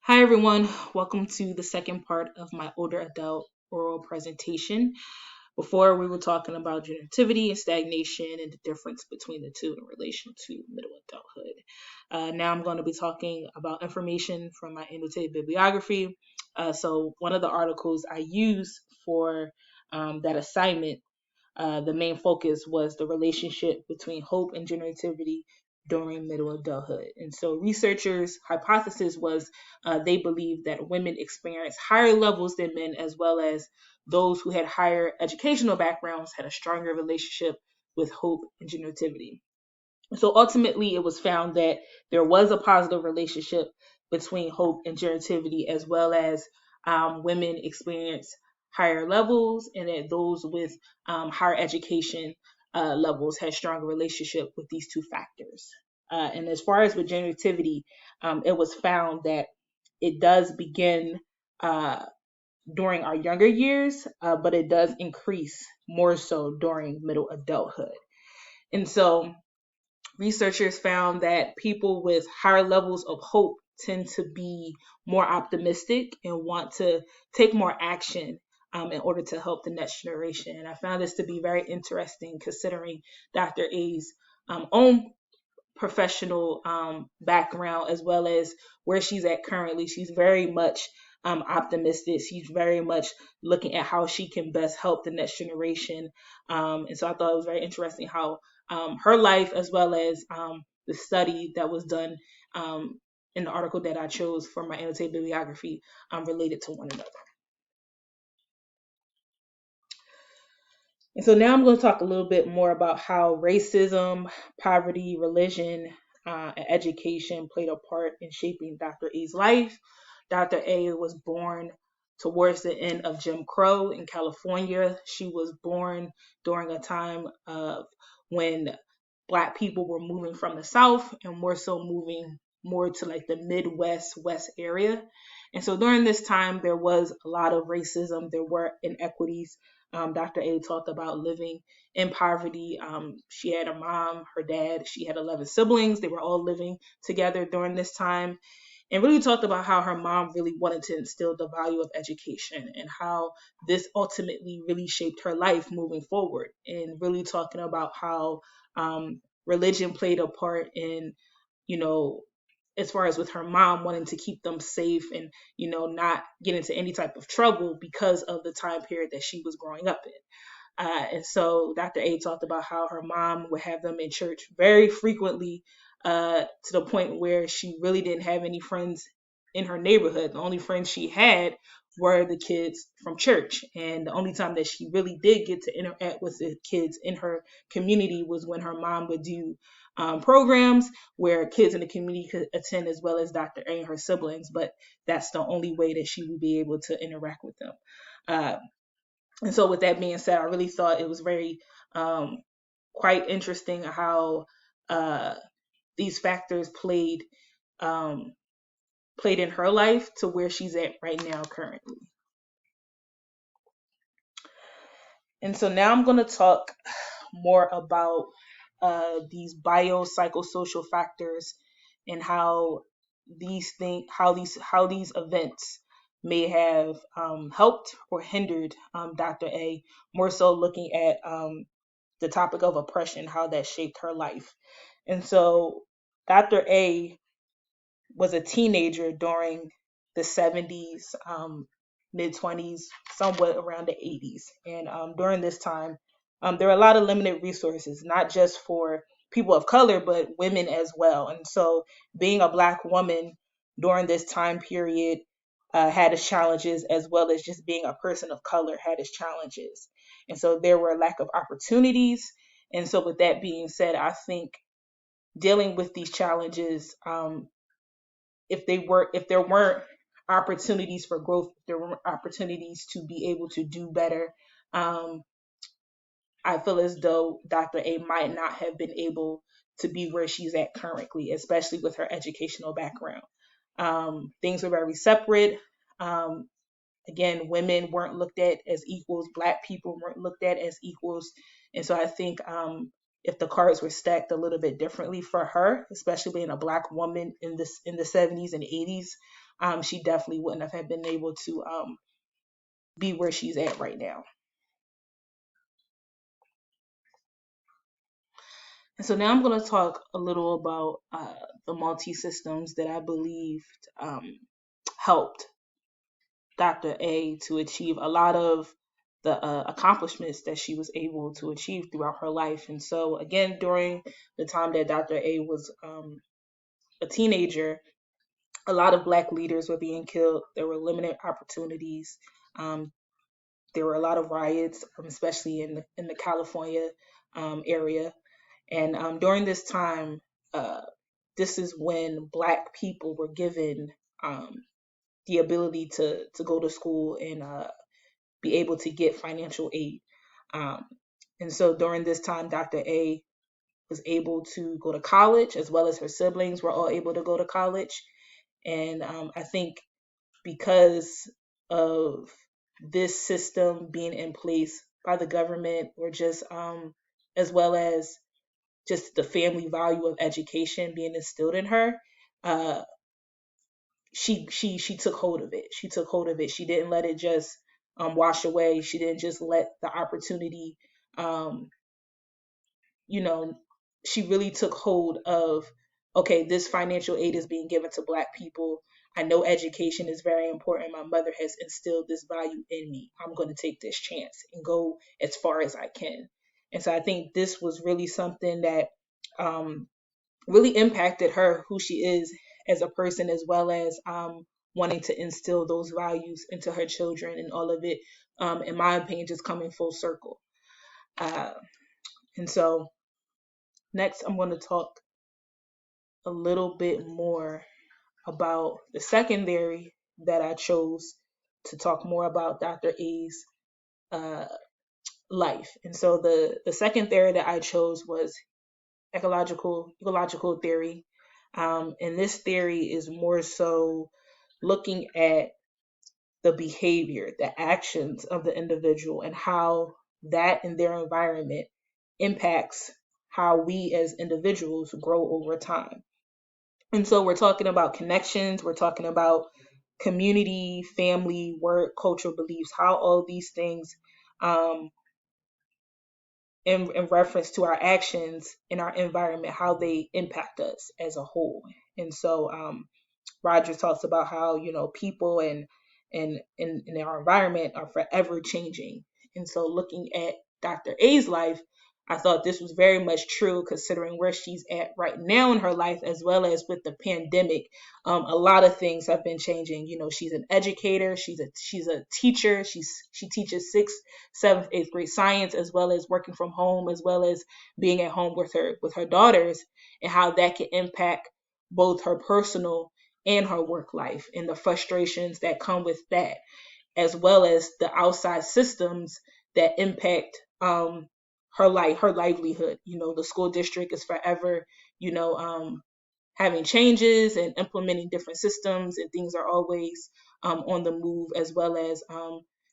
Hi, everyone. Welcome to the second part of my older adult oral presentation. Before, we were talking about generativity and stagnation and the difference between the two in relation to middle adulthood. Now, I'm going to be talking about information from my annotated bibliography. So, one of the articles I used for that assignment, the main focus was the relationship between hope and generativity during middle adulthood. And so researchers' hypothesis was they believed that women experience higher levels than men, as well as those who had higher educational backgrounds had a stronger relationship with hope and generativity. So ultimately, it was found that there was a positive relationship between hope and generativity, as well as women experience higher levels, and that those with higher education levels had stronger relationship with these two factors. And as far as with generativity, it was found that it does begin uh, during our younger years, but it does increase more so during middle adulthood. And so researchers found that people with higher levels of hope tend to be more optimistic and want to take more action in order to help the next generation. And I found this to be very interesting considering Dr. A's own professional background as well as where she's at currently. She's very much optimistic. She's very much looking at how she can best help the next generation. And so I thought it was very interesting how her life, as well as the study that was done in the article that I chose for my annotated bibliography, related to one another. And so now I'm going to talk a little bit more about how racism, poverty, religion, and education played a part in shaping Dr. A's life. Dr. A was born towards the end of Jim Crow in California. She was born during a time of when Black people were moving from the South and more so moving more to like the Midwest, West area. And so during this time, there was a lot of racism. There were inequities. Dr. A talked about living in poverty. She had a mom, her dad, she had 11 siblings. They were all living together during this time, and really talked about how her mom really wanted to instill the value of education and how this ultimately really shaped her life moving forward, and really talking about how religion played a part in, you know, as far as with her mom wanting to keep them safe and, not get into any type of trouble because of the time period that she was growing up in. And so Dr. A talked about how her mom would have them in church very frequently, to the point where she really didn't have any friends in her neighborhood. The only friends she had were the kids from church. And the only time that she really did get to interact with the kids in her community was when her mom would do programs where kids in the community could attend, as well as Dr. A and her siblings. But that's the only way that she would be able to interact with them. Uh, and so, with that being said, I really thought it was very quite interesting how uh, these factors um, played in her life to where she's at right now currently. And so now I'm going to talk more about these biopsychosocial factors and how these events may have helped or hindered Dr. A, more so looking at the topic of oppression, how that shaped her life. And so Dr. A was a teenager during the 70s, mid 20s, somewhat around the 80s. And during this time, there were a lot of limited resources, not just for people of color, but women as well. And so being a Black woman during this time period had its challenges, as well as just being a person of color had its challenges. And so there were a lack of opportunities. And so, with that being said, I think dealing with these challenges, if there weren't opportunities for growth, if there weren't opportunities to be able to do better, um, I feel as though Dr. A might not have been able to be where she's at currently, especially with her educational background. Things were very separate. Um, Again, women weren't looked at as equals, Black people weren't looked at as equals. And so I think if the cards were stacked a little bit differently for her, especially being a Black woman in the 70s and 80s, she definitely wouldn't have been able to be where she's at right now. And so now I'm going to talk a little about the multi-systems that I believed helped Dr. A to achieve a lot of the accomplishments that she was able to achieve throughout her life. And so, again, during the time that Dr. A was a teenager, a lot of Black leaders were being killed. There were limited opportunities. Um, there were a lot of riots, especially in the California area. And during this time, uh, this is when Black people were given the ability to go to school and be able to get financial aid. Um, and so during this time, Dr. A was able to go to college, as well as her siblings were all able to go to college. And I think because of this system being in place by the government, or just as well as just the family value of education being instilled in her, uh, she took hold of it. She took hold of it. She didn't let it just wash away. She didn't just let the opportunity, um, you know, she really took hold of, okay, this financial aid is being given to Black people. I know education is very important. My mother has instilled this value in me. I'm going to take this chance and go as far as I can. And so I think this was really something that really impacted her, who she is as a person, as well as wanting to instill those values into her children, and all of it, in my opinion, just coming full circle. Uh, and so next, I'm going to talk a little bit more about the second theory that I chose to talk more about Dr. A's uh, life. And so the second theory that I chose was ecological theory. And this theory is more so looking at the behavior, the actions of the individual, and how that and their environment impacts how we as individuals grow over time. And so we're talking about connections, we're talking about community, family, work, cultural beliefs, how all these things um, in reference to our actions in our environment, how they impact us as a whole. And so Rogers talks about how, people and our environment are forever changing. And so looking at Dr. A's life, I thought this was very much true, considering where she's at right now in her life, as well as with the pandemic. A lot of things have been changing. She's an educator, she's a teacher, she teaches 6th, 7th, 8th grade science, as well as working from home, as well as being at home with her daughters, and how that can impact both her personal and her work life, and the frustrations that come with that, as well as the outside systems that impact her life, her livelihood. The school district is forever, having changes and implementing different systems, and things are always on the move, as well as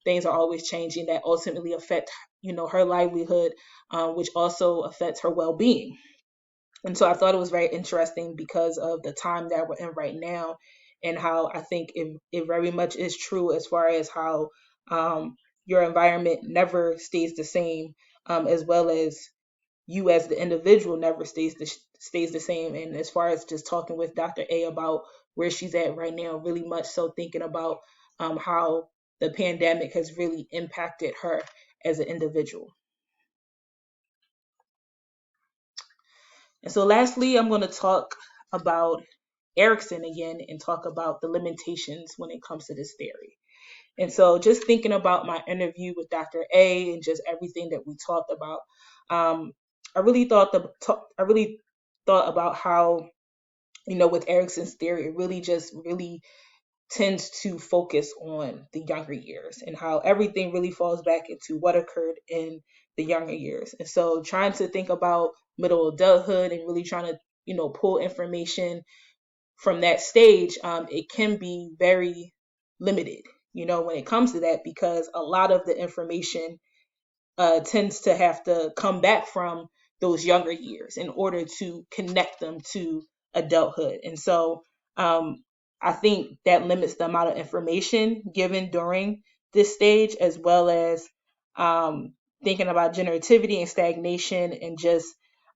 things are always changing that ultimately affect, her livelihood, which also affects her well-being. And so I thought it was very interesting because of the time that we're in right now, and how I think it very much is true, as far as how your environment never stays the same, as well as you as the individual never stays the same. And as far as just talking with Dr. A about where she's at right now, really much so thinking about how the pandemic has really impacted her as an individual. And so lastly, I'm going to talk about Erickson again, and talk about the limitations when it comes to this theory. And so just thinking about my interview with Dr. A and just everything that we talked about, I really thought about how, with Erickson's theory, it really tends to focus on the younger years, and how everything really falls back into what occurred in the younger years. And so trying to think about middle adulthood, and really trying to, pull information from that stage, it can be very limited, when it comes to that, because a lot of the information tends to have to come back from, those younger years in order to connect them to adulthood. And so I think that limits the amount of information given during this stage, as well as thinking about generativity and stagnation, and just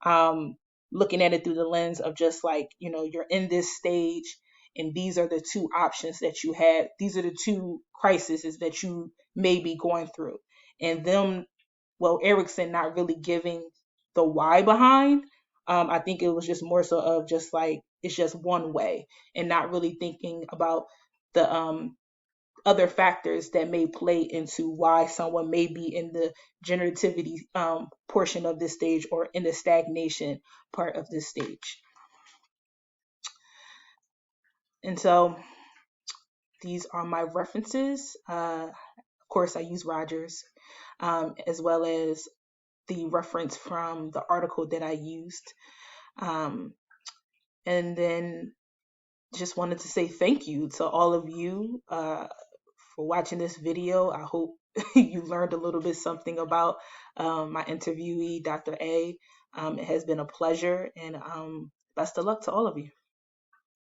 um, looking at it through the lens of just like, you're in this stage and these are the two options that you have. These are the two crises that you may be going through. And them, well, Erickson not really giving the why behind. I think it was just more so of just like, it's just one way, and not really thinking about the other factors that may play into why someone may be in the generativity portion of this stage, or in the stagnation part of this stage. And so these are my references. Of course, I use Rogers, as well as the reference from the article that I used. And then just wanted to say thank you to all of you for watching this video. I hope you learned a little bit something about my interviewee, Dr. A. It has been a pleasure, and best of luck to all of you.